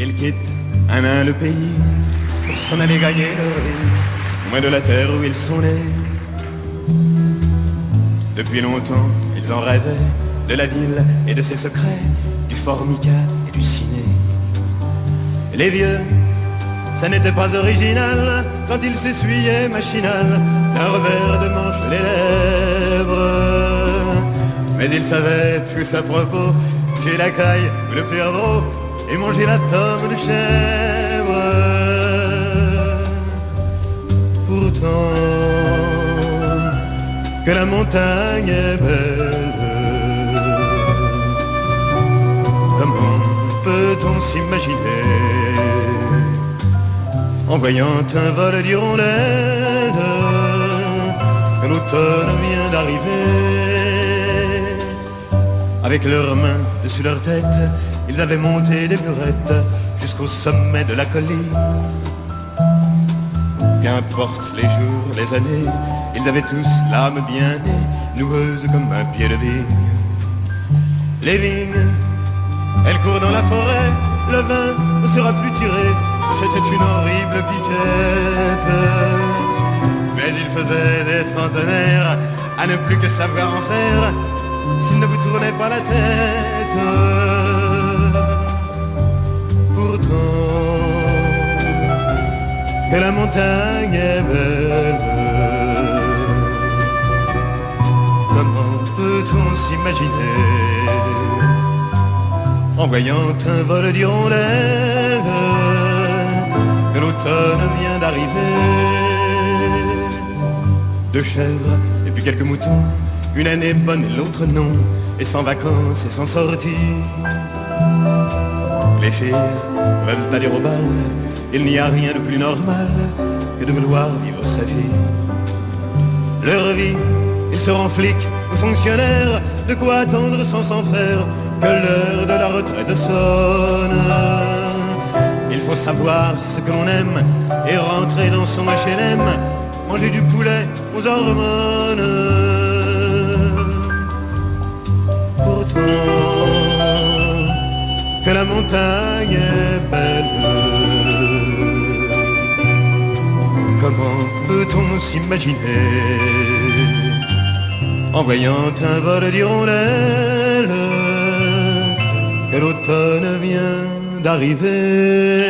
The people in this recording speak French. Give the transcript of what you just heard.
Ils quittent un à un le pays pour s'en aller gagner leur vie, loin de la terre où ils sont nés. Depuis longtemps, ils en rêvaient de la ville et de ses secrets, du Formica et du ciné. Les vieux, ça n'était pas original quand ils s'essuyaient machinal d'un revers de manche les lèvres. Mais ils savaient tous à propos tuer la caille ou le perdreau et manger la tome de chèvre. Pourtant, que la montagne est belle, comment peut-on s'imaginer en voyant un vol d'hirondelles que l'automne vient d'arriver? Avec leurs mains dessus leur tête, ils avaient monté des burettes jusqu'au sommet de la colline. Qu'importe les jours, les années, ils avaient tous l'âme bien née, noueuse comme un pied de vigne. Les vignes, elles courent dans la forêt, le vin ne sera plus tiré, c'était une horrible piquette. Mais ils faisaient des centenaires à ne plus que savoir en faire s'ils ne vous tournaient pas la tête. Pourtant, que la montagne est belle, comment peut-on s'imaginer en voyant un vol d'hirondelles que l'automne vient d'arriver? Deux chèvres et puis quelques moutons, une année bonne et l'autre non, et sans vacances et sans sortie. Les filles veulent aller au bal, il n'y a rien de plus normal que de vouloir vivre sa vie. Leur vie, ils seront flics ou fonctionnaires, de quoi attendre sans s'en faire que l'heure de la retraite sonne. Il faut savoir ce que l'on aime et rentrer dans son HLM, manger du poulet aux hormones. Pourtant, que la montagne est belle, comment peut-on s'imaginer en voyant un vol d'hirondelles que l'automne vient d'arriver?